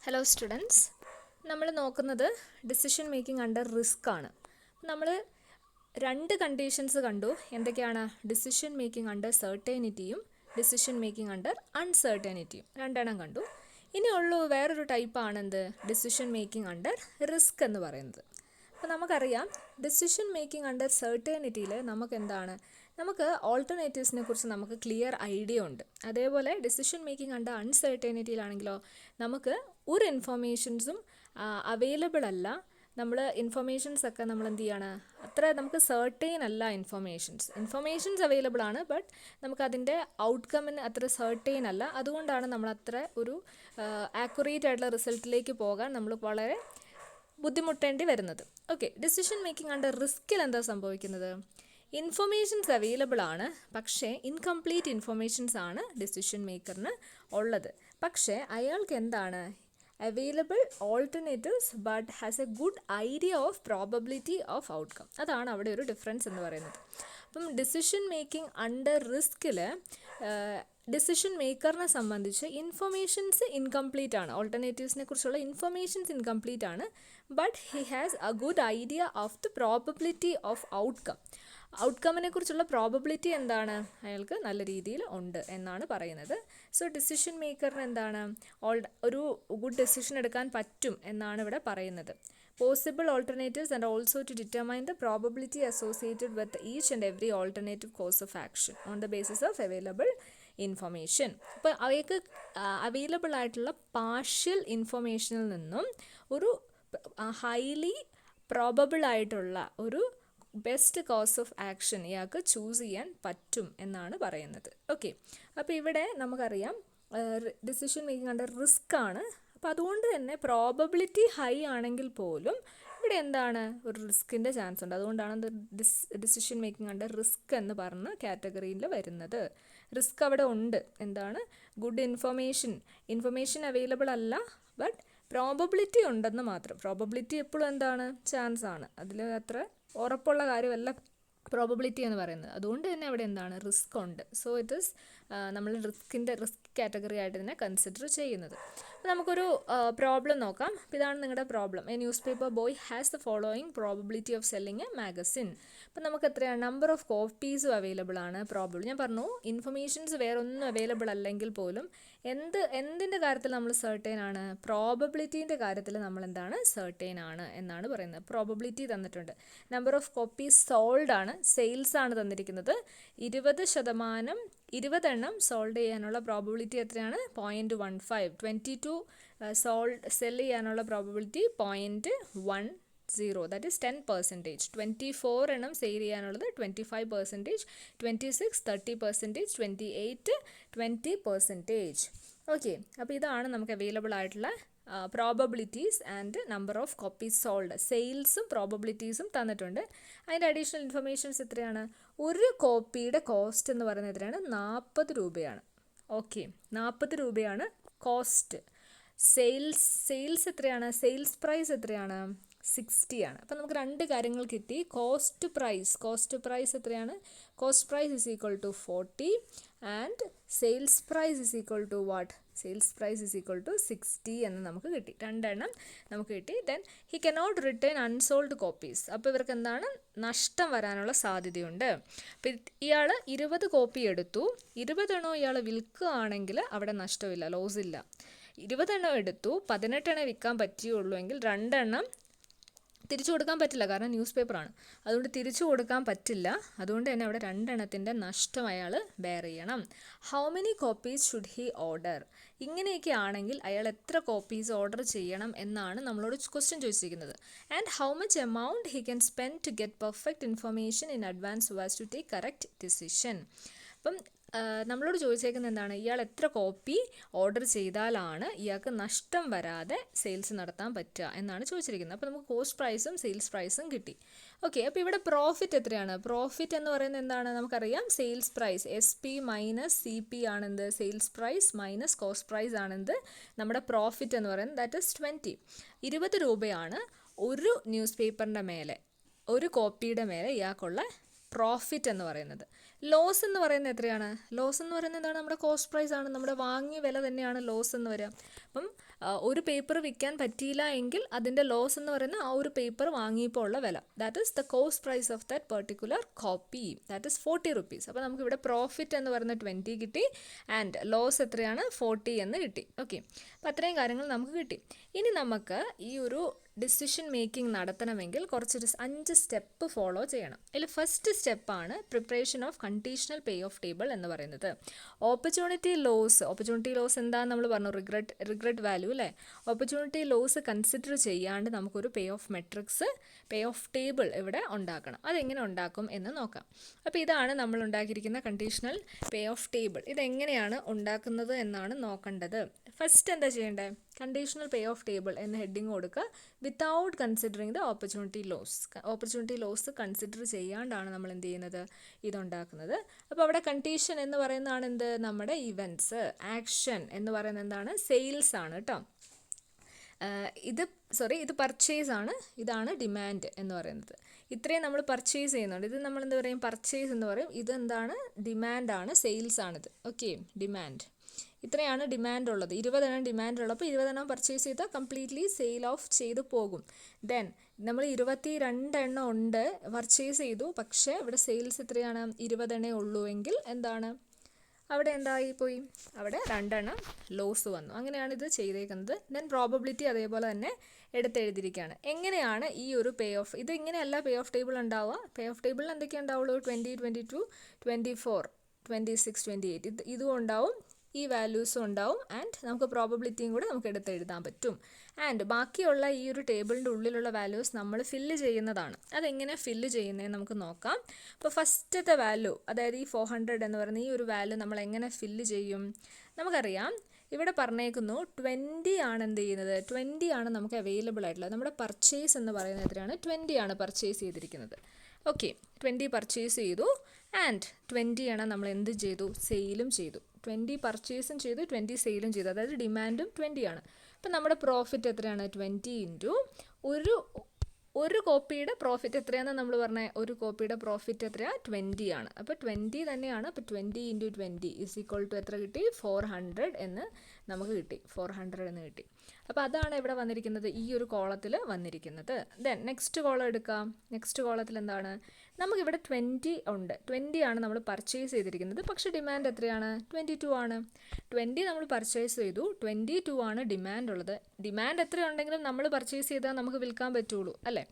Hello students, നമ്മൾ നോക്കുന്നത് decision making under risk ആണ്. നമ്മൾ രണ്ട് കണ്ടീഷൻസ് കണ്ടു. എന്തൊക്കെയാണ്? ഡിസിഷൻ മേക്കിംഗ് അണ്ടർ സെർട്ടേണിറ്റിയും ഡിസിഷൻ മേക്കിംഗ് അണ്ടർ അൺസെർട്ടേണിറ്റിയും രണ്ടെണ്ണം കണ്ടു. ഇനിയുള്ളൂ വേറൊരു ടൈപ്പാണ് എന്ത്? ഡിസിഷൻ മേക്കിംഗ് അണ്ടർ റിസ്ക് എന്ന് പറയുന്നത്. അപ്പോൾ നമുക്കറിയാം, ഡിസിഷൻ മേക്കിംഗ് അണ്ടർ സെർട്ടേണിറ്റിയിൽ നമുക്ക് ഓൾട്ടർനേറ്റീവ്സിനെ കുറിച്ച് നമുക്ക് ക്ലിയർ ഐഡിയ ഉണ്ട്. അതേപോലെ ഡിസിഷൻ മേക്കിംഗ് അണ്ടർ അൺസെർട്ടേണിറ്റിയിലാണെങ്കിലോ നമുക്ക് ഒരു ഇൻഫർമേഷൻസും അവൈലബിൾ അല്ല. ഇൻഫർമേഷൻസൊക്കെ നമ്മൾ എന്ത് ചെയ്യാണ്, അത്ര നമുക്ക് സെർട്ടൈൻ അല്ല. ഇൻഫർമേഷൻസ് അവൈലബിൾ ആണ്, ബട്ട് നമുക്കതിൻ്റെ ഔട്ട്കമ്മിന് അത്ര സെർട്ടൈൻ അല്ല. അതുകൊണ്ടാണ് നമ്മൾ അത്ര ഒരു ആക്യുറേറ്റ് ആയിട്ടുള്ള റിസൾട്ടിലേക്ക് പോകാൻ നമ്മൾ വളരെ ബുദ്ധിമുട്ടേണ്ടി വരുന്നത്. ഓക്കെ, ഡിസിഷൻ മേക്കിംഗ് അണ്ടർ റിസ്കിൽ എന്താ സംഭവിക്കുന്നത്? ഇൻഫർമേഷൻസ് അവൈലബിൾ ആണ്, പക്ഷേ ഇൻകംപ്ലീറ്റ് ഇൻഫർമേഷൻസ് ആണ് ഡിസിഷൻ മേക്കറിന് ഉള്ളത്. പക്ഷേ അയാൾക്ക് എന്താണ്? Available alternatives but has a good idea of probability of outcome. അതാണ് അവിടെ ഒരു ഡിഫറൻസ് എന്ന് പറയുന്നത്. അപ്പം ഡിസിഷൻ മേക്കിംഗ് അണ്ടർ റിസ്കിൽ ഡിസിഷൻ മേക്കറിനെ സംബന്ധിച്ച് ഇൻഫർമേഷൻസ് ഇൻകംപ്ലീറ്റ് ആണ്, ഓൾട്ടർനേറ്റീവ്സിനെ കുറിച്ചുള്ള ഇൻഫർമേഷൻസ് ഇൻകംപ്ലീറ്റ് ആണ്, but he has a good idea of the probability of outcome. ഔട്ട്കമ്മിനെ കുറിച്ചുള്ള പ്രോബബിലിറ്റി എന്താണ്? അയാൾക്ക് നല്ല രീതിയിൽ ഉണ്ട് എന്നാണ് പറയുന്നത്. സോ ഡിസിഷൻ മേക്കറിന് എന്താണ്? ഒരു ഗുഡ് ഡെസിഷൻ എടുക്കാൻ പറ്റും എന്നാണ് ഇവിടെ പറയുന്നത്. Possible alternatives and also to determine the probability associated with each and every alternative course of action on the basis of available information. അപ്പോൾ അവയ്ക്ക് അവൈലബിൾ ആയിട്ടുള്ള പാർഷ്യൽ ഇൻഫർമേഷനിൽ നിന്നും ഒരു ഹൈലി പ്രോബബിൾ ആയിട്ടുള്ള ഒരു ബെസ്റ്റ് കോഴ്സ് ഓഫ് ആക്ഷൻ ഇയാൾക്ക് choose ചെയ്യാൻ പറ്റും എന്നാണ് പറയുന്നത്. ഓക്കെ, അപ്പോൾ ഇവിടെ നമുക്കറിയാം ഡിസിഷൻ മേക്കിംഗ് അണ്ടർ റിസ്ക് ആണ്. അപ്പോൾ അതുകൊണ്ട് തന്നെ പ്രോബബിലിറ്റി ഹൈ ആണെങ്കിൽ പോലും ഇവിടെ എന്താണ്? ഒരു റിസ്കിൻ്റെ ചാൻസ് ഉണ്ട്. അതുകൊണ്ടാണ് ഡിസിഷൻ മേക്കിംഗ് അണ്ടർ റിസ്ക് എന്ന് പറഞ്ഞ കാറ്റഗറിയിൽ വരുന്നത്. റിസ്ക് അവിടെ ഉണ്ട്. എന്താണ്? ഗുഡ് ഇൻഫർമേഷൻ അവൈലബിൾ അല്ല, ബട്ട് പ്രോബബിലിറ്റി ഉണ്ടെന്ന് മാത്രം. പ്രോബബിലിറ്റി എപ്പോഴും എന്താണ്? ചാൻസ് ആണ്. അതിൽ അത്ര ഉറപ്പുള്ള കാര്യമല്ല പ്രോബബിലിറ്റി എന്ന് പറയുന്നത്. അതുകൊണ്ട് തന്നെ അവിടെ എന്താണ്? റിസ്ക് ഉണ്ട്. സോ ഇറ്റ് ഈസ് നമ്മൾ റിസ്ക് കാറ്റഗറി ആയിട്ട് ഇതിനെ കൺസിഡർ ചെയ്യുന്നത്. അപ്പോൾ നമുക്കൊരു പ്രോബ്ലം നോക്കാം. അപ്പോൾ ഇതാണ് നിങ്ങളുടെ problem. A news paper boy has the following probability of selling A magazine. അപ്പോൾ നമുക്ക് എത്രയാണ്? നമ്പർ ഓഫ് കോപ്പീസും അവൈലബിൾ ആണ്. പ്രോബബിൾ ഞാൻ പറഞ്ഞു, ഇൻഫർമേഷൻസ് വേറെ ഒന്നും അവൈലബിൾ അല്ലെങ്കിൽ പോലും എന്തിൻ്റെ കാര്യത്തിൽ നമ്മൾ സെർട്ടൈൻ ആണ്? പ്രോബബിലിറ്റീൻ്റെ കാര്യത്തിൽ നമ്മൾ എന്താണ്? സെർട്ടൈൻ ആണ് എന്നാണ് പറയുന്നത്. പ്രോബബിലിറ്റി തന്നിട്ടുണ്ട്. നമ്പർ ഓഫ് കോപ്പീസ് സോൾഡ് ആണ്, സെയിൽസ് ആണ് തന്നിരിക്കുന്നത്. 20 എണ്ണം സോൾഡ് ചെയ്യാനുള്ള പ്രോബബിലിറ്റി എത്രയാണ്? 0.15. 22 സെല് ചെയ്യാനുള്ള പ്രോബബിലിറ്റി 0.10, ദാറ്റ് ഈസ് 10%. 24 എണ്ണം സെയിൽ ചെയ്യാനുള്ളത് 25%, 26 30%, 28 20%. ഓക്കെ, അപ്പോൾ ഇതാണ് നമുക്ക് അവൈലബിൾ ആയിട്ടുള്ള probabilities and number of copies sold. സെയിൽസും പ്രോബബിലിറ്റീസും തന്നിട്ടുണ്ട്. അതിൻ്റെ അഡീഷണൽ ഇൻഫർമേഷൻസ് എത്രയാണ്? ഒരു കോപ്പിയുടെ കോസ്റ്റ് എന്ന് പറയുന്നത് എത്രയാണ്? 40 രൂപയാണ്. ഓക്കെ, 40 രൂപയാണ് കോസ്റ്റ്. സെയിൽസ് എത്രയാണ്? സെയിൽസ് പ്രൈസ് എത്രയാണ്? 60 ആണ്. അപ്പം നമുക്ക് രണ്ട് കാര്യങ്ങൾ കിട്ടി. കോസ്റ്റ് പ്രൈസ് എത്രയാണ്? Cost price is equal to 40 and sales price is equal to what? Sales price is equal to 60 എന്ന് നമുക്ക് കിട്ടി. രണ്ടെണ്ണം നമുക്ക് കിട്ടി. Then he cannot return unsold copies. അപ്പോൾ ഇവർക്ക് എന്താണ്? നഷ്ടം വരാനുള്ള സാധ്യതയുണ്ട്. അപ്പോൾ ഇയാൾ 20 കോപ്പി എടുത്തു. 20 എണ്ണം ഇയാൾ വിൽക്കുകയാണെങ്കിൽ അവിടെ നഷ്ടമില്ല, ലോസ് ഇല്ല. 20 എണ്ണം എടുത്തു, 18 എണ്ണം വിൽക്കാൻ പറ്റുകയുള്ളൂ എങ്കിൽ 2 എണ്ണം തിരിച്ചു കൊടുക്കാൻ പറ്റില്ല, കാരണം ന്യൂസ് പേപ്പറാണ്. അതുകൊണ്ട് തിരിച്ചു കൊടുക്കാൻ പറ്റില്ല. അതുകൊണ്ട് തന്നെ അവിടെ 2 എണ്ണത്തിൻ്റെ നഷ്ടം അയാൾ ബെയർ ചെയ്യണം. How many copies should he order? ഇങ്ങനെയൊക്കെ ആണെങ്കിൽ അയാൾ എത്ര കോപ്പീസ് ഓർഡർ ചെയ്യണം എന്നാണ് നമ്മളോട് ക്വസ്റ്റ്യൻ ചോദിച്ചിരിക്കുന്നത്. And how much amount he can spend to get perfect information in advance so as to take correct decision. അപ്പം നമ്മളോട് ചോദിച്ചേക്കുന്നത് എന്താണ്? ഇയാൾ എത്ര കോപ്പി ഓർഡർ ചെയ്താലാണ് ഇയാൾക്ക് നഷ്ടം വരാതെ സെയിൽസ് നടത്താൻ പറ്റുക എന്നാണ് ചോദിച്ചിരിക്കുന്നത്. അപ്പോൾ നമുക്ക് കോസ്റ്റ് പ്രൈസും സെയിൽസ് പ്രൈസും കിട്ടി. ഓക്കെ, അപ്പോൾ ഇവിടെ പ്രോഫിറ്റ് എത്രയാണ്? പ്രോഫിറ്റ് എന്ന് പറയുന്നത് എന്താണ്? നമുക്കറിയാം, sales price SP minus CP ആണെന്ത്? Sales price minus cost price ആണെന്ത്? നമ്മുടെ പ്രോഫിറ്റ് എന്ന് പറയുന്നത്. ദാറ്റ് ഈസ് 20 രൂപയാണ് ഒരു ന്യൂസ് പേപ്പറിൻ്റെ മേലെ, ഒരു കോപ്പിയുടെ മേലെ ഇയാൾക്കുള്ള പ്രോഫിറ്റ് എന്ന് പറയുന്നത്. ലോസ് എന്ന് പറയുന്നത് എത്രയാണ്? ലോസ് എന്ന് പറയുന്നത് എന്താണ്? നമ്മുടെ കോസ്റ്റ് പ്രൈസ് ആണ്, നമ്മുടെ വാങ്ങിയ വില തന്നെയാണ് ലോസ് എന്ന് വരിക. അപ്പം ഒരു പേപ്പർ വിൽക്കാൻ പറ്റിയില്ല എങ്കിൽ അതിൻ്റെ ലോസ് എന്ന് പറയുന്ന ആ ഒരു പേപ്പർ വാങ്ങിയപ്പോൾ ഉള്ള വില, that is the cost price of that particular copy, that is 40 rupees. അപ്പോൾ നമുക്ക് ഇവിടെ പ്രോഫിറ്റ് എന്ന് പറയുന്ന 20 കിട്ടി ആൻഡ് ലോസ് എത്രയാണ് 40 എന്ന് കിട്ടി. ഓക്കെ, അപ്പോൾ അത്രയും കാര്യങ്ങൾ നമുക്ക് കിട്ടി. ഇനി നമുക്ക് ഈ ഒരു ഡിസിഷൻ മേക്കിംഗ് നടത്തണമെങ്കിൽ കുറച്ചൊരു 5 സ്റ്റെപ്പ് ഫോളോ ചെയ്യണം. അതിൽ ഫസ്റ്റ് സ്റ്റെപ്പാണ് preparation of conditional pay of table എന്ന് പറയുന്നത്. ഓപ്പർച്യൂണിറ്റി ലോസ് എന്താണെന്ന് നമ്മൾ പറഞ്ഞു, റിഗ്രറ്റ് വാല്യൂ അല്ലേ. ഓപ്പർച്യൂണിറ്റി ലോസ് കൺസിഡർ ചെയ്യാണ്ട് നമുക്കൊരു പേ ഓഫ് ടേബിൾ ഇവിടെ ഉണ്ടാക്കണം. അതെങ്ങനെ ഉണ്ടാക്കും എന്ന് നോക്കാം. അപ്പോൾ ഇതാണ് നമ്മൾ ഉണ്ടാക്കിയിരിക്കുന്ന കണ്ടീഷണൽ പേ ഓഫ് ടേബിൾ. ഇതെങ്ങനെയാണ് ഉണ്ടാക്കുന്നത് എന്നാണ് നോക്കേണ്ടത്. ഫസ്റ്റ് എന്താ ചെയ്യേണ്ടത്? കണ്ടീഷണൽ പേ ഓഫ് ടേബിൾ എന്ന ഹെഡിങ് കൊടുക്കുക, without considering the opportunity loss consider ചെയ്യാണ്ടാണ് നമ്മൾ എന്ത് ചെയ്യുന്നത്, ഇതുണ്ടാക്കുന്നത്. അപ്പോൾ അവിടെ കണ്ടീഷൻ എന്ന് പറയുന്നതാണ് എന്ത്, നമ്മുടെ ഇവൻറ്റ്സ്. ആക്ഷൻ എന്ന് പറയുന്നത് എന്താണ്, സെയിൽസ് ആണ് കേട്ടോ. ഇത് പർച്ചേസ് ആണ്, ഇതാണ് ഡിമാൻഡ് എന്ന് പറയുന്നത്. ഇത്രയും നമ്മൾ പർച്ചേസ് ചെയ്യുന്നുണ്ട്, ഇത് നമ്മൾ എന്താ പറയും, പർച്ചേസ് എന്ന് പറയും. ഇതെന്താണ്, ഡിമാൻഡാണ്, സെയിൽസ് ആണിത്. Okay, demand. ഇത്രയാണ് ഡിമാൻഡ് ഉള്ളത്. 20 എണ്ണം ഡിമാൻഡ് ഉള്ളപ്പോൾ 20 എണ്ണം പർച്ചേസ് ചെയ്താൽ കംപ്ലീറ്റ്ലി സെയിൽ ഓഫ് ചെയ്ത് പോകും. ദെൻ നമ്മൾ 22 എണ്ണം ഉണ്ട് പർച്ചേസ് ചെയ്തു, പക്ഷേ ഇവിടെ സെയിൽസ് എത്രയാണ്, 20 എണ്ണേ ഉള്ളൂ എങ്കിൽ എന്താണ്, അവിടെ എന്തായി പോയി, അവിടെ 2 എണ്ണം ലോസ് വന്നു. അങ്ങനെയാണ് ഇത് ചെയ്തേക്കുന്നത്. ദെൻ പ്രോബബിലിറ്റി അതേപോലെ തന്നെ എടുത്തെഴുതിയിരിക്കുകയാണ്. എങ്ങനെയാണ് ഈ ഒരു പേ ഓഫ്, ഇത് ഇങ്ങനെയല്ല പേ ഓഫ് ടേബിൾ ഉണ്ടാവുക. പേ ഓഫ് ടേബിളിൽ എന്തൊക്കെയാണ് ഉണ്ടാവുള്ളൂ, 20, 22, 24, 26, 28 ഇതും ഉണ്ടാവും, ഈ വാല്യൂസും ഉണ്ടാവും. ആൻഡ് നമുക്ക് പ്രോബബിലിറ്റിയും കൂടെ നമുക്ക് എടുത്തെഴുതാൻ പറ്റും. ആൻഡ് ബാക്കിയുള്ള ഈ ഒരു ടേബിളിൻ്റെ ഉള്ളിലുള്ള വാല്യൂസ് നമ്മൾ ഫില്ല് ചെയ്യുന്നതാണ്. അതെങ്ങനെ ഫില്ല് ചെയ്യുന്നതെന്ന് നമുക്ക് നോക്കാം. അപ്പോൾ ഫസ്റ്റത്തെ വാല്യൂ, അതായത് ഈ 400 എന്ന് പറയുന്ന ഈ ഒരു വാല്യൂ നമ്മൾ എങ്ങനെ ഫില്ല് ചെയ്യും? നമുക്കറിയാം, ഇവിടെ പറഞ്ഞേക്കുന്നു 20 ആണ് എന്ത് ചെയ്യുന്നത്, 20 ആണ് നമുക്ക് അവൈലബിൾ ആയിട്ടുള്ളത്. നമ്മുടെ പർച്ചേസ് എന്ന് പറയുന്നത് എത്രയാണ്, 20 ആണ് പർച്ചേസ് ചെയ്തിരിക്കുന്നത്. ഓക്കെ, 20 പർച്ചേസ് ചെയ്തു ആൻഡ് 20 ആണ് നമ്മൾ എന്ത് ചെയ്തു, സെയിലും ചെയ്തു. 20 പർച്ചേസും ചെയ്തു, 20 സെയിലും ചെയ്തു, അതായത് ഡിമാൻഡും 20 ആണ്. അപ്പം നമ്മുടെ പ്രോഫിറ്റ് എത്രയാണ്, 20 ഇൻറ്റു ഒരു കോപ്പിയുടെ പ്രോഫിറ്റ് എത്രയാണെന്ന് നമ്മൾ പറഞ്ഞത്, ഒരു കോപ്പിയുടെ പ്രോഫിറ്റ് എത്രയാണ്, 20 ആണ്. അപ്പോൾ 20 തന്നെയാണ്. അപ്പോൾ 20 ഇൻറ്റു 20 ഇസ് ഈക്വൽ ടു എത്ര കിട്ടി, 400 എന്ന് നമുക്ക് കിട്ടി. 400 എന്ന് കിട്ടി. അപ്പോൾ അതാണ് ഇവിടെ വന്നിരിക്കുന്നത്, ഈ ഒരു കോളത്തിൽ വന്നിരിക്കുന്നത്. ദെൻ നെക്സ്റ്റ് കോളം എടുക്കാം. നെക്സ്റ്റ് കോളത്തിൽ എന്താണ്, നമുക്കിവിടെ 20 ഉണ്ട്. 20 ആണ് നമ്മൾ പർച്ചേസ് ചെയ്തിരിക്കുന്നത്, പക്ഷേ ഡിമാൻഡ് എത്രയാണ്, 22 ആണ്. 20 നമ്മൾ പർച്ചേസ് ചെയ്തു, 22 ആണ് ഡിമാൻഡ് ഉള്ളത്. ഡിമാൻഡ് എത്ര ഉണ്ടെങ്കിലും നമ്മൾ പർച്ചേസ് ചെയ്താൽ നമുക്ക് വിൽക്കാൻ പറ്റുള്ളൂ അല്ലേ.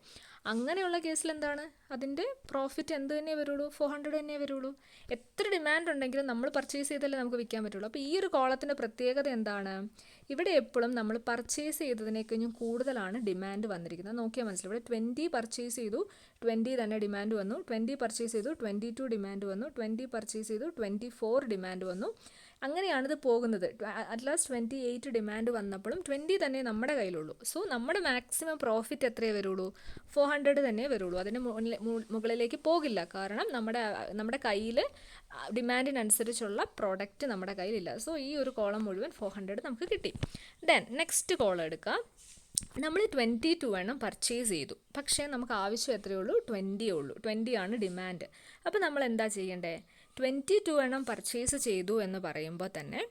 അങ്ങനെയുള്ള കേസിൽ എന്താണ്, അതിൻ്റെ പ്രോഫിറ്റ് എന്ത് തന്നെ വരുള്ളൂ, 400 തന്നെ വരുള്ളൂ. എത്ര ഡിമാൻഡ് ഉണ്ടെങ്കിലും നമ്മൾ പർച്ചേസ് ചെയ്താലേ നമുക്ക് വിൽക്കാൻ പറ്റുള്ളൂ. അപ്പോൾ ഈ ഒരു കോളത്തിൻ്റെ പ്രത്യേകത എന്താണ്, ഇവിടെ എപ്പോഴും നമ്മൾ പർച്ചേസ് ചെയ്തതിനേക്കഴിഞ്ഞും കൂടുതലാണ് ഡിമാൻഡ് വന്നിരിക്കുന്നത്. നോക്കിയാൽ മനസ്സിലാവും. ഇവിടെ 20 പർച്ചേസ് ചെയ്തു, 20 തന്നെ ഡിമാൻഡ് വന്നു. 20 പർച്ചേസ് ചെയ്തു, 22 ഡിമാൻഡ് വന്നു. 20 പർച്ചേസ് ചെയ്തു, 24 ഡിമാൻഡ് വന്നു. അങ്ങനെയാണിത് പോകുന്നത്. അറ്റ് ലാസ്റ്റ് 28 ഡിമാൻഡ് വന്നപ്പോഴും 20 തന്നെ നമ്മുടെ കയ്യിലുള്ളൂ. സോ നമ്മുടെ മാക്സിമം പ്രോഫിറ്റ് എത്രയേ വരുള്ളൂ, 400 തന്നെ വരുള്ളൂ. അതിന് മുകളിലേക്ക് പോകില്ല. കാരണം നമ്മുടെ കയ്യിൽ ഡിമാൻഡിനനുസരിച്ചുള്ള പ്രോഡക്റ്റ് നമ്മുടെ കയ്യിലില്ല. സോ ഈ ഒരു കോളം മുഴുവൻ 400 നമുക്ക് കിട്ടി. ദെൻ നെക്സ്റ്റ് കോളം എടുക്കാം. നമ്മൾ 22 എണ്ണം പർച്ചേസ് ചെയ്തു, പക്ഷേ നമുക്ക് ആവശ്യം എത്രയേ ഉള്ളൂ, 20 ഉള്ളൂ. 20 ആണ് ഡിമാൻഡ്. അപ്പോൾ നമ്മൾ എന്താ ചെയ്യേണ്ടത്, 22 എണ്ണം പർച്ചേസ് ചെയ്തു എന്ന് പറയുമ്പോൾ തന്നെ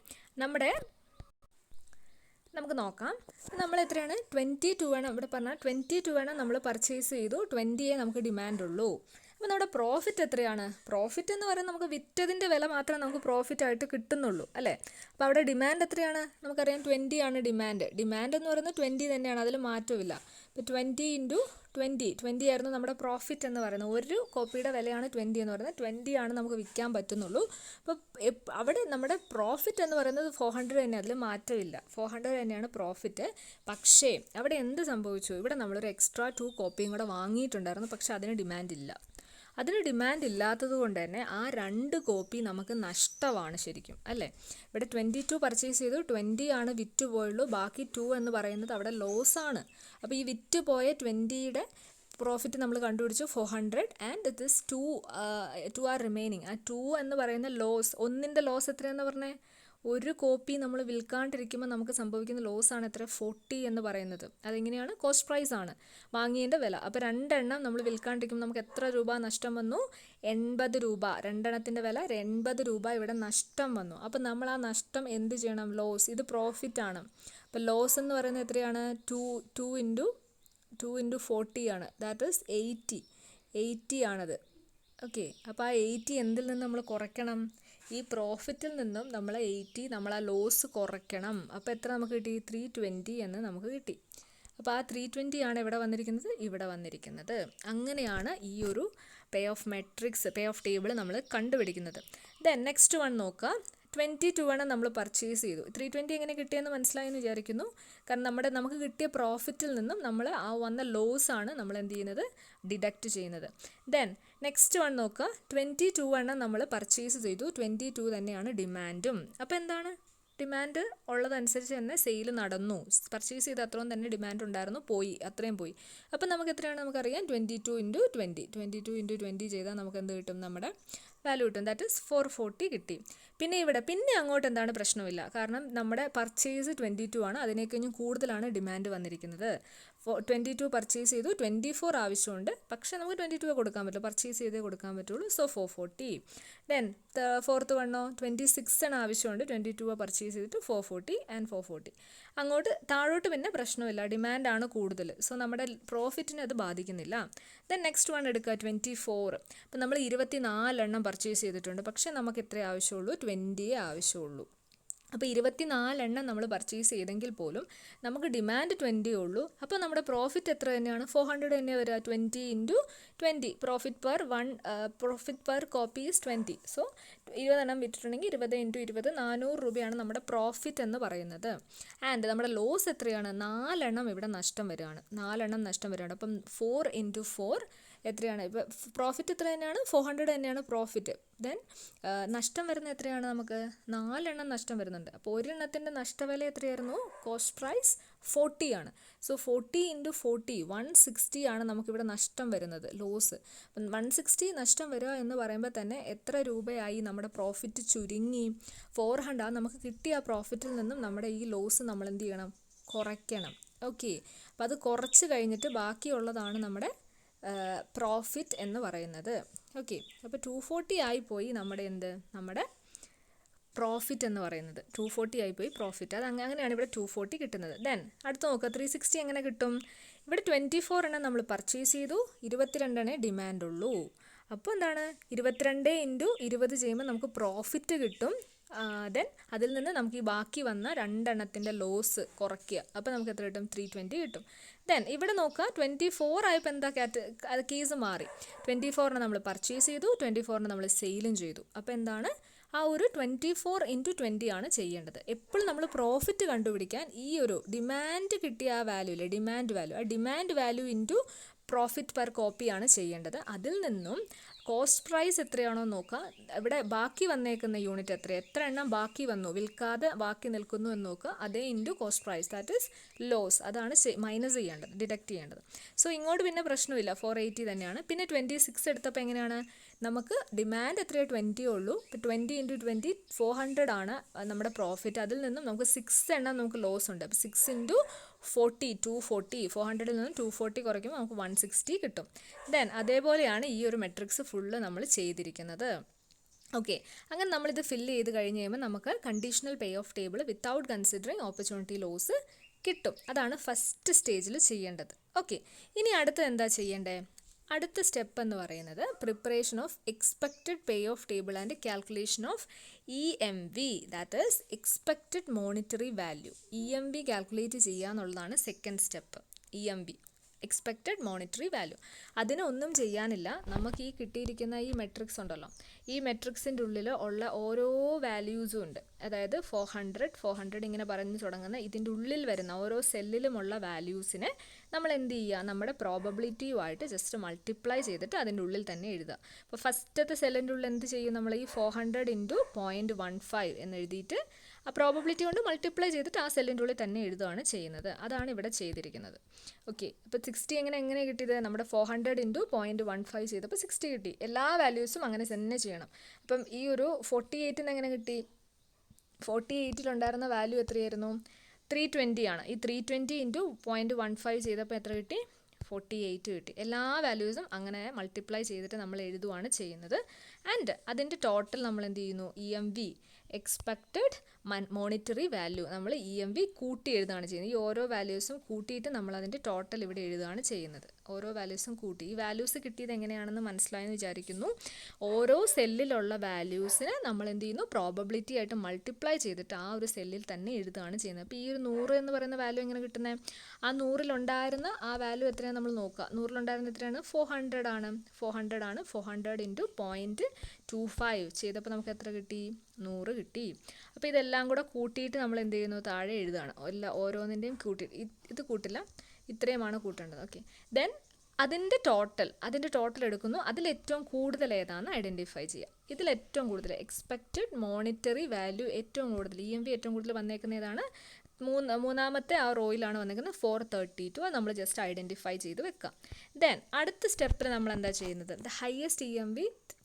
നമുക്ക് നോക്കാം. നമ്മൾ എത്രയാണ്, 22 എണ്ണം, ഇവിടെ പറഞ്ഞാൽ 22 എണ്ണം നമ്മൾ പർച്ചേസ് ചെയ്തു, 20 നമുക്ക് ഡിമാൻഡ് ഉള്ളൂ. അപ്പോൾ നമ്മുടെ പ്രോഫിറ്റ് എത്രയാണ്, പ്രോഫിറ്റ് എന്ന് പറയുന്നത് നമുക്ക് വിറ്റതിൻ്റെ വില മാത്രമേ നമുക്ക് പ്രോഫിറ്റ് ആയിട്ട് കിട്ടുന്നുള്ളൂ അല്ലേ. അപ്പോൾ അവിടെ ഡിമാൻഡ് എത്രയാണ്, നമുക്കറിയാം 20 ആണ് ഡിമാൻഡ് എന്ന് പറയുന്നത് 20 തന്നെയാണ്, അതിൽ മാറ്റമില്ല. ഇപ്പോൾ 20 ഇൻറ്റു 20 ആയിരുന്നു നമ്മുടെ പ്രോഫിറ്റ് എന്ന് പറയുന്നത്. ഒരു കോപ്പിയുടെ വിലയാണ് 20 എന്ന് പറയുന്നത്. 20 ആണ് നമുക്ക് വിൽക്കാൻ പറ്റുന്നുള്ളൂ. അപ്പോൾ അവിടെ നമ്മുടെ പ്രോഫിറ്റ് എന്ന് പറയുന്നത് 400 തന്നെ, അതിൽ മാറ്റമില്ല. 400 തന്നെയാണ് പ്രോഫിറ്റ്. പക്ഷേ അവിടെ എന്ത് സംഭവിച്ചു, ഇവിടെ നമ്മളൊരു എക്സ്ട്രാ 2 കോപ്പിയും കൂടെ വാങ്ങിയിട്ടുണ്ടായിരുന്നു, പക്ഷേ അതിന് ഡിമാൻഡ് ഇല്ല. അതിന് ഡിമാൻഡ് ഇല്ലാത്തത് കൊണ്ട് തന്നെ ആ 2 കോപ്പി നമുക്ക് നഷ്ടമാണ് ശരിക്കും അല്ലേ. ഇവിടെ 22 പർച്ചേസ് ചെയ്തു, 20 ആണ് വിറ്റ് പോയുള്ളൂ, ബാക്കി 2 എന്ന് പറയുന്നത് അവിടെ ലോസാണ്. അപ്പോൾ ഈ വിറ്റ് പോയ 20യുടെ പ്രോഫിറ്റ് നമ്മൾ കണ്ടുപിടിച്ചു 400 ആൻഡ് ദിസ് 2 ആർ റിമൈനിങ്. ആ 2 എന്ന് പറയുന്ന ലോസ്, ഒന്നിൻ്റെ ലോസ് എത്രയാണെന്ന് പറഞ്ഞേ, ഒരു കോപ്പി നമ്മൾ വിൽക്കാണ്ടിരിക്കുമ്പോൾ നമുക്ക് സംഭവിക്കുന്ന ലോസ് ആണ് എത്ര 40 എന്ന് പറയുന്നത്. അതെങ്ങനെയാണ്? കോസ്റ്റ് പ്രൈസ് ആണ്, വാങ്ങിയതിൻ്റെ വില. അപ്പോൾ 2 എണ്ണം നമ്മൾ വിൽക്കാണ്ടിരിക്കുമ്പോൾ നമുക്ക് എത്ര രൂപ നഷ്ടം വന്നു? 80 രൂപ. 2 എണ്ണത്തിൻ്റെ വില 80 രൂപ ഇവിടെ നഷ്ടം വന്നു. അപ്പോൾ നമ്മൾ ആ നഷ്ടം എന്ത് ചെയ്യണം? ലോസ്. ഇത് പ്രോഫിറ്റ് ആണ്. അപ്പോൾ ലോസ് എന്ന് പറയുന്നത് എത്രയാണ്? 2 ഇൻറ്റു 40 ആണ്. ദാറ്റ് ഈസ് 80 ആണത്. ഓക്കെ, അപ്പോൾ ആ 80 എന്തിൽ നിന്ന് നമ്മൾ കുറയ്ക്കണം? ഈ പ്രോഫിറ്റിൽ നിന്നും നമ്മൾ 80 നമ്മൾ ആ ലോസ് കുറയ്ക്കണം. അപ്പോൾ എത്ര നമുക്ക് കിട്ടി? 320 എന്ന് നമുക്ക് കിട്ടി. അപ്പോൾ ആ 320 ആണ് ഇവിടെ വന്നിരിക്കുന്നത്, ഇവിടെ വന്നിരിക്കുന്നത്. അങ്ങനെയാണ് ഈ ഒരു പേ ഓഫ് ടേബിൾ നമ്മൾ കണ്ടുപിടിക്കുന്നത്. ദെൻ നെക്സ്റ്റ് വൺ നോക്കുക. 22 ആണ് നമ്മൾ പർച്ചേസ് ചെയ്തു. 320 എങ്ങനെ കിട്ടിയെന്ന് മനസ്സിലായെന്ന് വിചാരിക്കുന്നു. കാരണം നമുക്ക് കിട്ടിയ പ്രോഫിറ്റിൽ നിന്നും നമ്മൾ ആ വന്ന ലോസ് ആണ് നമ്മൾ എന്ത് ചെയ്യുന്നത്? ഡിഡക്റ്റ് ചെയ്യുന്നത്. ദെൻ നെക്സ്റ്റ് വൺ നോക്കുക. 22 ആണ് നമ്മൾ പർച്ചേസ് ചെയ്തു. 22 തന്നെയാണ് ഡിമാൻഡും. അപ്പോൾ എന്താണ്? ഡിമാൻഡ് ഉള്ളതനുസരിച്ച് തന്നെ സെയിൽ നടന്നു. പർച്ചേസ് ചെയ്ത് അത്രയും തന്നെ ഡിമാൻഡ് ഉണ്ടായിരുന്നു, അത്രയും പോയി. അപ്പോൾ നമുക്ക് എത്രയാണ്? നമുക്കറിയാം 22 ഇൻറ്റു 20 ചെയ്താൽ നമുക്ക് എന്ത് കിട്ടും? നമ്മുടെ വാല്യൂ കിട്ടും. ദാറ്റ് ഈസ് 440 കിട്ടി. പിന്നെ അങ്ങോട്ട് എന്താണ്? പ്രശ്നമില്ല. കാരണം നമ്മുടെ പർച്ചേസ് 22 ആണ്, അതിനേക്കഴിഞ്ഞും കൂടുതലാണ് ഡിമാൻഡ് വന്നിരിക്കുന്നത്. 22 പർച്ചേസ് ചെയ്തു, 24 ആവശ്യമുണ്ട്, പക്ഷേ നമുക്ക് 22 കൊടുക്കാൻ പറ്റില്ല, പർച്ചേസ് ചെയ്തേ കൊടുക്കാൻ പറ്റുള്ളൂ. സോ 440. ദെൻ ഫോർത്ത് വണ്ണോ 26 ആണ് ആവശ്യമുണ്ട്, 22 പർച്ചേസ് ചെയ്തിട്ട് 440 ആൻഡ് 440. അങ്ങോട്ട് താഴോട്ട് പിന്നെ പ്രശ്നമില്ല, ഡിമാൻഡാണ് കൂടുതൽ. സോ നമ്മുടെ പ്രോഫിറ്റിനെ അത് ബാധിക്കുന്നില്ല. ദെൻ നെക്സ്റ്റ് വൺ എടുക്കുക, 24. അപ്പം നമ്മൾ 24 എണ്ണം പർച്ചേസ് ചെയ്തിട്ടുണ്ട്, പക്ഷേ നമുക്ക് എത്ര ആവശ്യമുള്ളൂ? 20 ആവശ്യമുള്ളൂ. അപ്പോൾ 24 എണ്ണം നമ്മൾ പർച്ചേസ് ചെയ്തെങ്കിൽ പോലും നമുക്ക് ഡിമാൻഡ് 20 ഉള്ളൂ. അപ്പോൾ നമ്മുടെ പ്രോഫിറ്റ് എത്ര തന്നെയാണ്? 400 തന്നെ വരിക. 20 into 20 profit per copy is 20. So 20 എണ്ണം വിറ്റിട്ടുണ്ടെങ്കിൽ 20 ഇൻറ്റു 20 400 രൂപയാണ് നമ്മുടെ പ്രോഫിറ്റ് എന്ന് പറയുന്നത്. ആൻഡ് നമ്മുടെ ലോസ് എത്രയാണ്? 4 എണ്ണം ഇവിടെ നഷ്ടം വരികയാണ്. 4 എണ്ണം നഷ്ടം വരികയാണ്. അപ്പം 4 ഇൻറ്റു 4 എത്രയാണ്? ഇപ്പോൾ പ്രോഫിറ്റ് എത്ര തന്നെയാണ്? 400 തന്നെയാണ് പ്രോഫിറ്റ്. ദെൻ നഷ്ടം വരുന്നത് എത്രയാണ്? നമുക്ക് 4 എണ്ണം നഷ്ടം വരുന്നുണ്ട്. അപ്പോൾ ഒരെണ്ണത്തിൻ്റെ നഷ്ടവില എത്രയായിരുന്നു? കോസ്റ്റ് പ്രൈസ് 40 ആണ്. സോ 40 ഇൻറ്റു 40 160 ആണ് നമുക്കിവിടെ നഷ്ടം വരുന്നത്, ലോസ്. അപ്പം 160 നഷ്ടം വരിക എന്ന് പറയുമ്പോൾ തന്നെ എത്ര രൂപയായി? നമ്മുടെ പ്രോഫിറ്റ് ചുരുങ്ങി. 400 നമുക്ക് കിട്ടിയ ആ പ്രോഫിറ്റിൽ നിന്നും നമ്മുടെ ഈ ലോസ് നമ്മൾ എന്ത് ചെയ്യണം? കുറയ്ക്കണം. ഓക്കെ, അപ്പോൾ അത് കുറച്ച് കഴിഞ്ഞിട്ട് ബാക്കിയുള്ളതാണ് നമ്മുടെ പ്രോഫിറ്റ് എന്ന് പറയുന്നത്. ഓക്കെ, അപ്പോൾ 240 ആയിപ്പോയി നമ്മുടെ പ്രോഫിറ്റ് എന്ന് പറയുന്നത്. 240 ആയിപ്പോയി പ്രോഫിറ്റ്. അത് അങ്ങനെയാണ് ഇവിടെ 240 കിട്ടുന്നത്. ദെൻ അടുത്ത് നോക്കുക, 360 എങ്ങനെ കിട്ടും? ഇവിടെ 24 എണ്ണം നമ്മൾ പർച്ചേസ് ചെയ്തു, 22 എണ്ണേ ഡിമാൻഡുള്ളൂ. അപ്പോൾ എന്താണ്? 22 ഇൻറ്റു 20 ചെയ്യുമ്പോൾ നമുക്ക് പ്രോഫിറ്റ് കിട്ടും. ദെൻ അതിൽ നിന്ന് നമുക്ക് ഈ ബാക്കി വന്ന 2 എണ്ണത്തിൻ്റെ ലോസ് കുറയ്ക്കുക. അപ്പോൾ നമുക്ക് എത്ര കിട്ടും? 320 കിട്ടും. ദെൻ ഇവിടെ നോക്കുക, 24 ആയപ്പോൾ എന്താ കേസ് മാറി. 24 നമ്മൾ പർച്ചേസ് ചെയ്തു, 24 നമ്മൾ സെയിലും ചെയ്തു. അപ്പോൾ എന്താണ്? ആ ഒരു 24 ഇൻറ്റു 20 ആണ് ചെയ്യേണ്ടത്. എപ്പോഴും നമ്മൾ പ്രോഫിറ്റ് കണ്ടുപിടിക്കാൻ ഈ ഒരു ഡിമാൻഡ് കിട്ടിയ ആ വാല്യൂ ഇല്ലേ, demand value into profit per കോപ്പിയാണ് ചെയ്യേണ്ടത്. അതിൽ നിന്നും കോസ്റ്റ് പ്രൈസ് എത്രയാണോ നോക്കുക, ഇവിടെ ബാക്കി വന്നേക്കുന്ന യൂണിറ്റ് എത്ര എണ്ണം ബാക്കി വന്നു, വിൽക്കാതെ ബാക്കി നിൽക്കുന്നു എന്ന് നോക്കുക, അതേ into cost price, that is loss. അതാണ് മൈനസ് ചെയ്യേണ്ടത്, ഡിഡക്റ്റ് ചെയ്യേണ്ടത്. സോ ഇങ്ങോട്ട് പിന്നെ പ്രശ്നമില്ല, 480 തന്നെയാണ്. പിന്നെ 26 എടുത്തപ്പോൾ എങ്ങനെയാണ്? നമുക്ക് ഡിമാൻഡ് എത്രയോ 20 ഉള്ളൂ. ഇപ്പോൾ 20 ഇൻറ്റു 20 400 ആണ് നമ്മുടെ പ്രോഫിറ്റ്. അതിൽ നിന്നും നമുക്ക് 6 എണ്ണം നമുക്ക് ലോസ് ഉണ്ട്. അപ്പോൾ 6 ഇൻറ്റു 40 240, 400ൽ നിന്നും 240 കുറയ്ക്കുമ്പോൾ നമുക്ക് 160 കിട്ടും. ദെൻ അതേപോലെയാണ് ഈ ഒരു മെട്രിക്സ് ഫുള്ള് നമ്മൾ ചെയ്തിരിക്കുന്നത്. ഓക്കെ, അങ്ങനെ നമ്മളിത് ഫില്ല് ചെയ്ത് കഴിഞ്ഞ് കഴിയുമ്പോൾ നമുക്ക് conditional pay of table without considering opportunity loss കിട്ടും. അതാണ് ഫസ്റ്റ് സ്റ്റേജിൽ ചെയ്യേണ്ടത്. ഓക്കെ, ഇനി അടുത്തത് എന്താ ചെയ്യേണ്ടത്? അടുത്ത സ്റ്റെപ്പ് എന്ന് പറയുന്നത് preparation of expected pay of table and calculation of EMV, that is expected monetary value. EMV calculate ചെയ്യുക എന്നുള്ളതാണ് second step. EMV expected monetary value. അതിനൊന്നും ചെയ്യാനില്ല. നമുക്ക് ഈ കിട്ടിയിരിക്കുന്ന ഈ മെട്രിക്സ് ഉണ്ടല്ലോ, ഈ മെട്രിക്സിൻ്റെ ഉള്ളിൽ ഉള്ള ഓരോ വാല്യൂസും ഉണ്ട്. അതായത് 400 ഇങ്ങനെ പറഞ്ഞു തുടങ്ങുന്ന ഇതിൻ്റെ ഉള്ളിൽ വരുന്ന ഓരോ സെല്ലിലുമുള്ള വാല്യൂസിനെ നമ്മൾ എന്ത് ചെയ്യുക? നമ്മുടെ പ്രോബബിലിറ്റിയുമായിട്ട് ജസ്റ്റ് മൾട്ടിപ്ലൈ ചെയ്തിട്ട് അതിൻ്റെ ഉള്ളിൽ തന്നെ എഴുതുക. അപ്പോൾ ഫസ്റ്റത്തെ സെല്ലിൻ്റെ ഉള്ളിൽ എന്ത് ചെയ്യും? നമ്മൾ ഈ 400 ഇൻറ്റു 0.15 എന്ന് എഴുതിയിട്ട് ആ പ്രോബബിലിറ്റി കൊണ്ട് മൾട്ടിപ്ലൈ ചെയ്തിട്ട് ആ സെല്ലിൻ്റെ ഉള്ളിൽ തന്നെ എഴുതുകയാണ് ചെയ്യുന്നത്. അതാണ് ഇവിടെ ചെയ്തിരിക്കുന്നത്. ഓക്കെ, അപ്പോൾ 60 എങ്ങനെ കിട്ടിയത്? നമ്മുടെ 400 ഇൻറ്റു 0.15 ചെയ്തപ്പോൾ 60 കിട്ടി. എല്ലാ വാല്യൂസും അങ്ങനെ തന്നെ ചെയ്യണം. അപ്പം ഈ ഒരു 48 എങ്ങനെ കിട്ടി? 48-ലുണ്ടായിരുന്ന വാല്യൂ എത്രയായിരുന്നു? 320 ആണ്. ഈ 320 ഇൻറ്റു 0.15 ചെയ്തപ്പോൾ എത്ര കിട്ടി? 48 കിട്ടി. എല്ലാ വാല്യൂസും അങ്ങനെ മൾട്ടിപ്ലൈ ചെയ്തിട്ട് നമ്മൾ എഴുതുകയാണ് ചെയ്യുന്നത്. ആൻഡ് അതിൻ്റെ ടോട്ടൽ നമ്മൾ എന്ത് ചെയ്യുന്നു? EMV എക്സ്പെക്റ്റഡ് മോണിറ്ററി വാല്യൂ നമ്മൾ EMV കൂട്ടി എഴുതുകയാണ് ചെയ്യുന്നത്. ഈ ഓരോ വാല്യൂസും കൂട്ടിയിട്ട് നമ്മൾ അതിൻ്റെ ടോട്ടൽ ഇവിടെ എഴുതുകയാണ് ചെയ്യുന്നത്. ഓരോ വാല്യൂസും കൂട്ടി ഈ വാല്യൂസ് കിട്ടിയത് എങ്ങനെയാണെന്ന് മനസ്സിലായെന്ന് വിചാരിക്കുന്നു. ഓരോ സെല്ലിലുള്ള വാല്യൂസിന് നമ്മൾ എന്ത് ചെയ്യുന്നു? പ്രോബബിലിറ്റി ആയിട്ട് മൾട്ടിപ്ലൈ ചെയ്തിട്ട് ആ ഒരു സെല്ലിൽ തന്നെ എഴുതുകയാണ് ചെയ്യുന്നത്. അപ്പോൾ ഈ ഒരു 100 എന്ന് പറയുന്ന വാല്യൂ എങ്ങനെ കിട്ടുന്നത്? ആ 100-ലുണ്ടായിരുന്ന ആ വാല്യൂ എത്രയാണ് നമ്മൾ നോക്കുക. 100-ലുണ്ടായിരുന്ന എത്രയാണ്? 400 ആണ്. 400 ഇൻറ്റു 0.25 ചെയ്തപ്പോൾ നമുക്ക് എത്ര കിട്ടി? 100 കിട്ടി. അപ്പോൾ ഇതെല്ലാം കൂടെ കൂട്ടിയിട്ട് നമ്മൾ എന്ത് ചെയ്യുന്നു? താഴെ എഴുതുകയാണ്. ഓരോന്നിൻ്റെയും കൂട്ടി ഇത് കൂട്ടില്ല, ഇത്രയുമാണ് കൂട്ടേണ്ടത്. ഓക്കെ, ദെൻ അതിൻ്റെ ടോട്ടൽ എടുക്കുന്നു. അതിൽ ഏറ്റവും കൂടുതൽ ഏതാണെന്ന് ഐഡൻറ്റിഫൈ ചെയ്യുക. ഇതിൽ ഏറ്റവും കൂടുതൽ എക്സ്പെക്റ്റഡ് മോണിറ്ററി വാല്യൂ ഏറ്റവും കൂടുതൽ EMV ഏറ്റവും കൂടുതൽ വന്നേക്കുന്ന ഏതാണ്? മൂന്നാമത്തെ ആ റോയിലാണ് വന്നിരിക്കുന്നത് 432. അത് നമ്മൾ ജസ്റ്റ് ഐഡൻറ്റിഫൈ ചെയ്ത് വെക്കാം. ദെൻ അടുത്ത സ്റ്റെപ്പിൽ നമ്മൾ എന്താ ചെയ്യുന്നത്? The highest EMV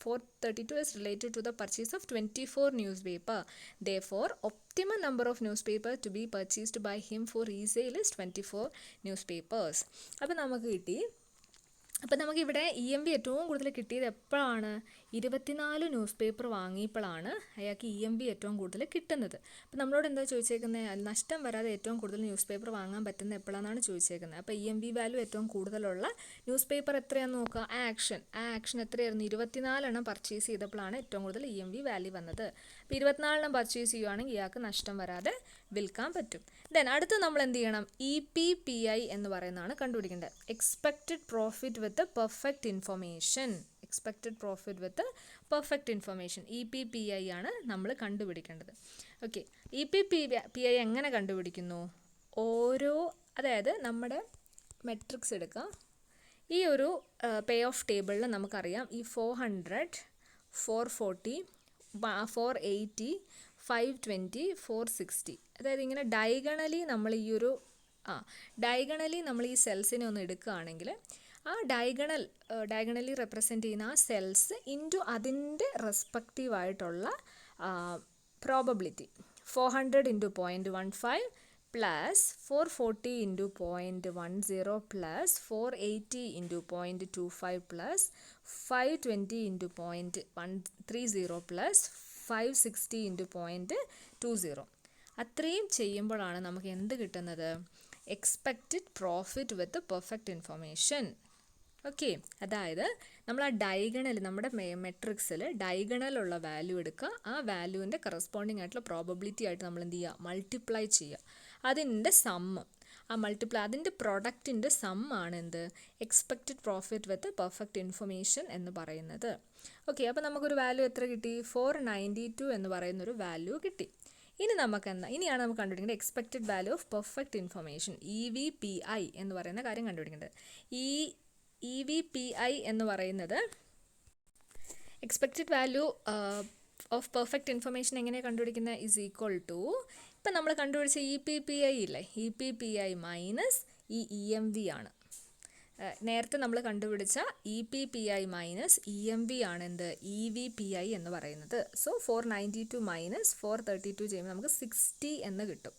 432 is related to the purchase of 24 newspaper. Therefore, optimum number of newspaper to be purchased by him for resale is 24 newspapers. അപ്പോൾ നമുക്ക് കിട്ടി. അപ്പോൾ നമുക്കിവിടെ EMV ഏറ്റവും കൂടുതൽ കിട്ടിയത് എപ്പോഴാണ്? 24 ന്യൂസ് പേപ്പർ വാങ്ങിയപ്പോഴാണ് അയാൾക്ക് EMV ഏറ്റവും കൂടുതൽ കിട്ടുന്നത്. അപ്പോൾ നമ്മളോട് എന്താ ചോദിച്ചേക്കുന്നത്? നഷ്ടം വരാതെ ഏറ്റവും കൂടുതൽ ന്യൂസ് പേപ്പർ വാങ്ങാൻ പറ്റുന്ന എപ്പോഴാണെന്നാണ് ചോദിച്ചേക്കുന്നത്. അപ്പോൾ EMV വാല്യൂ ഏറ്റവും കൂടുതലുള്ള ന്യൂസ് പേപ്പർ എത്രയാണെന്ന് നോക്കുക. ആക്ഷൻ എത്രയായിരുന്നു? 24 പർച്ചേസ് ചെയ്തപ്പോഴാണ് ഏറ്റവും കൂടുതൽ EMV വാല്യൂ വന്നത്. അപ്പോൾ 24 പർച്ചേസ് ചെയ്യുകയാണെങ്കിൽ ഇയാൾക്ക് നഷ്ടം വരാതെ വിൽക്കാൻ പറ്റും. ദെൻ അടുത്ത് നമ്മൾ എന്ത് ചെയ്യണം? EPPI എന്ന് പറയുന്നതാണ് കണ്ടുപിടിക്കേണ്ടത്. എക്സ്പെക്റ്റഡ് പ്രോഫിറ്റ് വിത്ത് പെർഫെക്റ്റ് ഇൻഫർമേഷൻ. EPPI ആണ് നമ്മൾ കണ്ടുപിടിക്കേണ്ടത്. ഓക്കെ, EPPI എങ്ങനെ കണ്ടുപിടിക്കുന്നു? അതായത് നമ്മുടെ മെട്രിക്സ് എടുക്കുക. ഈ ഒരു പേ ഓഫ് ടേബിളിൽ നമുക്കറിയാം ഈ 400, 440, 480, 520, 460. അതായത് ഇങ്ങനെ ഡയഗണലി നമ്മൾ ഈ സെൽസിനെ ഒന്ന് എടുക്കുകയാണെങ്കിൽ ആ ഡയഗണലി റെപ്രസെൻ്റ് ചെയ്യുന്ന ആ സെൽസ് ഇൻറ്റു അതിൻ്റെ റെസ്പെക്റ്റീവ് ആയിട്ടുള്ള probability 400 into 0.15 plus 440 into 0.10 plus 480 into 0.25 plus 520 into 0.30 plus 560 into 0.20. അത്രയും ചെയ്യുമ്പോഴാണ് നമുക്ക് എന്ത് കിട്ടുന്നത്? എക്സ്പെക്റ്റഡ് പ്രോഫിറ്റ് വിത്ത് പെർഫെക്റ്റ് ഇൻഫർമേഷൻ. ഓക്കെ, അതായത് നമ്മൾ ആ നമ്മുടെ മെട്രിക്സിൽ ഡയഗണലുള്ള വാല്യൂ എടുക്കുക. ആ വാല്യൂവിൻ്റെ കറസ്പോണ്ടിങ് ആയിട്ടുള്ള പ്രോബബിലിറ്റി ആയിട്ട് നമ്മൾ എന്ത് ചെയ്യുക? മൾട്ടിപ്ലൈ ചെയ്യുക. അതിൻ്റെ സമ്മ് അതിൻ്റെ പ്രൊഡക്റ്റിൻ്റെ സമ്മാണ് എന്ത്? എക്സ്പെക്റ്റഡ് പ്രോഫിറ്റ് വിത്ത് പെർഫെക്റ്റ് ഇൻഫർമേഷൻ എന്ന് പറയുന്നത്. ഓക്കെ, അപ്പോൾ നമുക്കൊരു വാല്യൂ എത്ര കിട്ടി? 492 എന്ന് പറയുന്നൊരു വാല്യൂ കിട്ടി. ഇനിയാണ് നമുക്ക് കണ്ടുപിടിക്കേണ്ടത് expected value of perfect information, EVPI എന്ന് പറയുന്ന കാര്യം കണ്ടുപിടിക്കേണ്ടത്. ഈ EVPI എന്ന് പറയുന്നത് expected value of perfect information എങ്ങനെയാണ് കണ്ടുപിടിക്കുന്നത്? ഈസ് ഈക്വൽ ടു ഇപ്പം നമ്മൾ കണ്ടുപിടിച്ച EPPI ഇല്ലേ, EPPI മൈനസ് ഈ EMV ആണ്. നേരത്തെ നമ്മൾ കണ്ടുപിടിച്ച EPPI മൈനസ് EMV ആണ് എന്ത്? EVPI എന്ന് പറയുന്നത്. സോ 492 മൈനസ് 432 ചെയ്യുമ്പോൾ നമുക്ക് 60 എന്ന് കിട്ടും.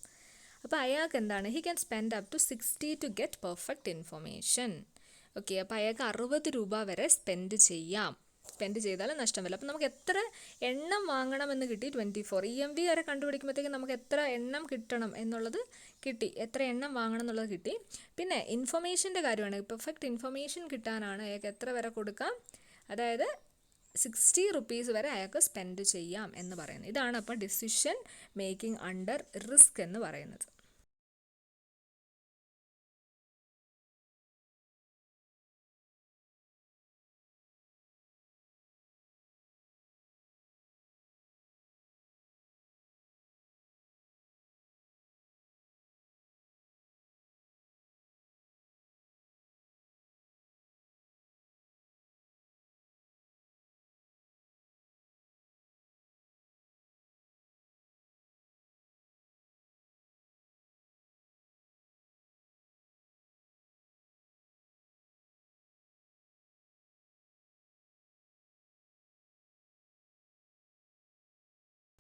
അപ്പോൾ അയാൾക്ക് എന്താണ്? He can spend up to 60 to get perfect information. Okay, അപ്പോൾ അയാൾക്ക് 60 രൂപ വരെ സ്പെൻഡ് ചെയ്താലും നഷ്ടം വരില്ല. അപ്പോൾ നമുക്ക് എത്ര എണ്ണം വാങ്ങണമെന്ന് കിട്ടി? 24. EMV വരെ കണ്ടുപിടിക്കുമ്പോഴത്തേക്കും നമുക്ക് എത്ര എണ്ണം കിട്ടണം എന്നുള്ളത് കിട്ടി. എത്ര എണ്ണം വാങ്ങണം എന്നുള്ളത് കിട്ടി. പിന്നെ ഇൻഫർമേഷൻ്റെ കാര്യമാണ്. പെർഫെക്റ്റ് ഇൻഫർമേഷൻ കിട്ടാനാണ് അയാൾക്ക് എത്ര വരെ കൊടുക്കാം? അതായത് 60 റുപ്പീസ് വരെ അയാൾക്ക് സ്പെൻഡ് ചെയ്യാം എന്ന് പറയുന്നത്. ഇതാണ് അപ്പോൾ ഡിസിഷൻ മേക്കിംഗ് അണ്ടർ റിസ്ക് എന്ന് പറയുന്നത്.